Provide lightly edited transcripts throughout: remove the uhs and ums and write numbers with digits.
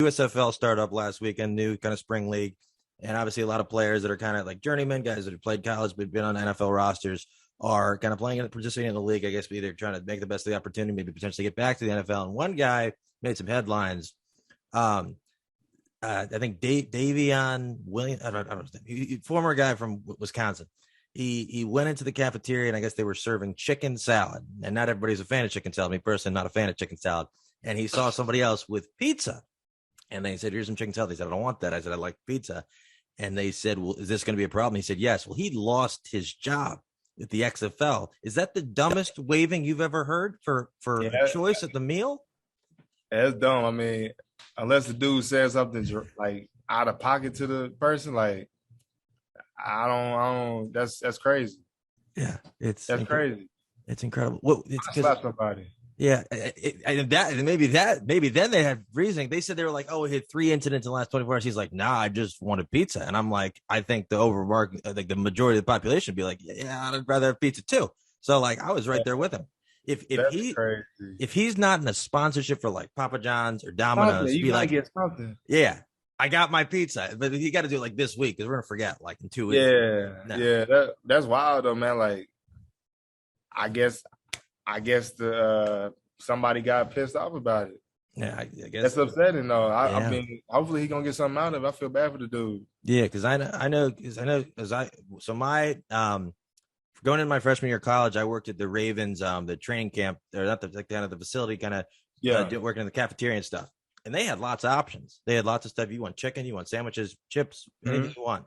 USFL started up last weekend, new kind of spring league. And obviously a lot of players that are kind of like journeymen, guys that have played college, but been on NFL rosters are kind of playing and participating in the league. I guess either trying to make the best of the opportunity, maybe potentially get back to the NFL. And one guy made some headlines. I think Davion Williams, I don't know, former guy from Wisconsin. He went into the cafeteria and I guess they were serving chicken salad. And not everybody's a fan of chicken salad. Me personally, not a fan of chicken salad. And he saw somebody else with pizza. And they said, here's some chicken salad. They said, I don't want that. I said, I like pizza. And they said, well, is this going to be a problem? He said, yes. Well, he lost his job at the XFL. Is that the dumbest waving you've ever heard for a choice at the meal? That's dumb. I mean, unless the dude says something like out of pocket to the person, like I don't. That's crazy. Yeah, that's crazy. It's incredible. Well, it's slap somebody. Yeah, maybe then they had reasoning. They said they were like, oh, we hit 3 incidents in the last 24 hours. He's like, nah, I just wanted pizza. And I'm like, I think the majority of the population would be like, yeah, I'd rather have pizza too. So like, I was right there with him. If he's not in a sponsorship for like Papa John's or Domino's, you gotta get something. Yeah, I got my pizza, but you got to do it like this week because we're gonna forget like in 2 weeks. Yeah, that's wild though, man. Like, I guess somebody got pissed off about it. Yeah, I guess that's upsetting though. I mean, hopefully he gonna get something out of it. I feel bad for the dude. Yeah, because going into my freshman year of college, I worked at the Ravens, the training camp, or not the kind of the facility, kind of working in the cafeteria and stuff. And they had lots of options. They had lots of stuff. You want chicken, you want sandwiches, chips, anything you want.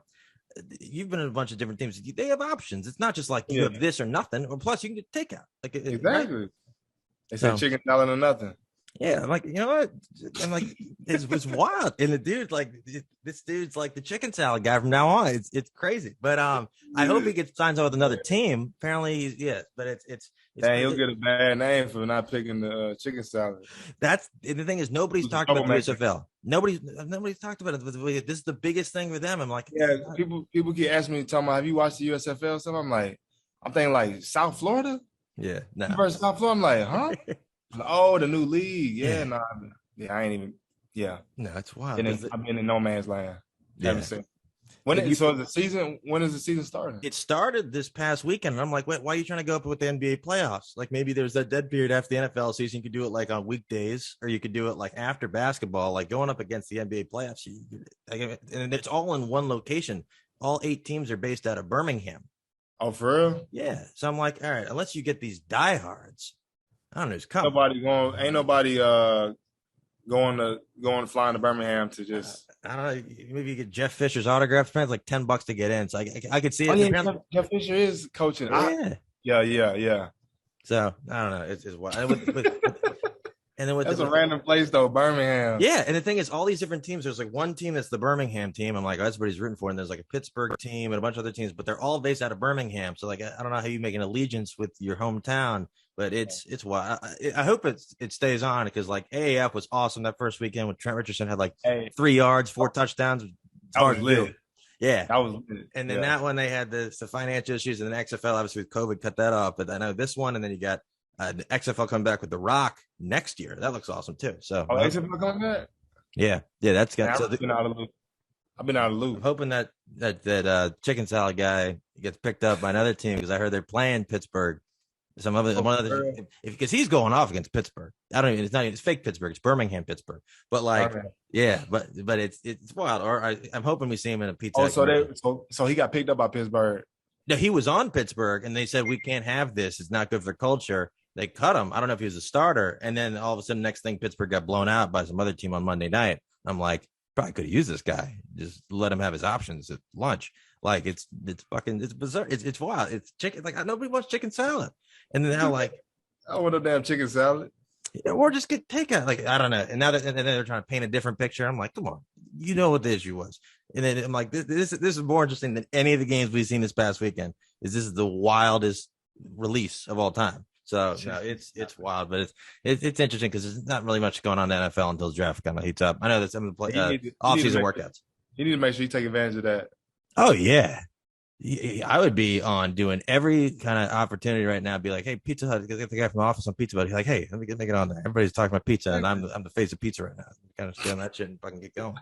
You've been in a bunch of different teams. They have options. It's not just like you have this or nothing. Or plus, you can get takeout. Like exactly. Right? They said chicken salad or nothing. Yeah, I'm like, you know what? I'm like, it's wild. And the dude, like, this dude's like the chicken salad guy from now on. It's crazy. But I hope he gets signed on with another team. Apparently, but it's he'll get a bad name for not picking the chicken salad. That's the thing is nobody's talked about the USFL. Nobody's talked about it. This is the biggest thing for them. I'm like, people keep asking me, talking about, have you watched the USFL? So I'm thinking like South Florida. Yeah, no. Versus South Florida. I'm like, huh? Oh, the new league. Yeah, no. I ain't even. Yeah. No, it's wild. I've been in no man's land. Yeah. When is the season starting? It started this past weekend. And I'm like, wait, why are you trying to go up with the NBA playoffs? Like maybe there's that dead period after the NFL season. You could do it like on weekdays, or you could do it like after basketball, like going up against the NBA playoffs. And it's all in one location. All 8 teams are based out of Birmingham. Oh, for real? Yeah. So I'm like, all right, unless you get these diehards, I don't know who's coming. Ain't nobody flying to Birmingham to just. I don't know. Maybe you get Jeff Fisher's autograph. It's like $10 to get in. So I could see it. Yeah, Jeff Fisher is coaching. Yeah. So I don't know. It's wild. And then that's a random place though, Birmingham. Yeah, and the thing is, all these different teams. There's like one team that's the Birmingham team. I'm like, oh, that's what he's rooting for. And there's like a Pittsburgh team and a bunch of other teams, but they're all based out of Birmingham. So like, I don't know how you make an allegiance with your hometown, but it's wild. I hope it stays on because like AAF was awesome that first weekend when Trent Richardson had like 3 yards, 4 touchdowns. That was lit. Yeah, that was lit. And then that one they had the financial issues, and then XFL obviously with COVID cut that off. But I know this one, and then you got. The XFL coming back with The Rock next year. That looks awesome too. So, XFL coming back? Yeah, that's got. I've been out of the loop. I'm hoping that chicken salad guy gets picked up by another team because I heard they're playing Pittsburgh. Because he's going off against Pittsburgh. I don't even. It's fake Pittsburgh. It's Birmingham Pittsburgh. But like, but it's wild. Or I'm hoping we see him in a pizza. So he got picked up by Pittsburgh. No, he was on Pittsburgh, and they said we can't have this. It's not good for the culture. They cut him. I don't know if he was a starter. And then all of a sudden, next thing, Pittsburgh got blown out by some other team on Monday night. I'm like, probably could have used this guy. Just let him have his options at lunch. Like it's bizarre. It's wild. It's chicken. Like nobody wants chicken salad. And then now like, I want a damn chicken salad. Or just get takeout. Like I don't know. And now and then they're trying to paint a different picture. I'm like, come on, you know what the issue was. And then I'm like, this is more interesting than any of the games we've seen this past weekend. This is the wildest release of all time. So no, it's wild, but it's interesting because there's not really much going on in the NFL until the draft kind of heats up. I know that some of the off-season workouts. You need to make sure you take advantage of that. Oh yeah, I would be on doing every kind of opportunity right now. Be like, hey, Pizza Hut, get the guy from the office on Pizza Hut. He's like, hey, let me make it on there. Everybody's talking about pizza, and I'm the face of pizza right now. Kind of stay on that shit and fucking get going.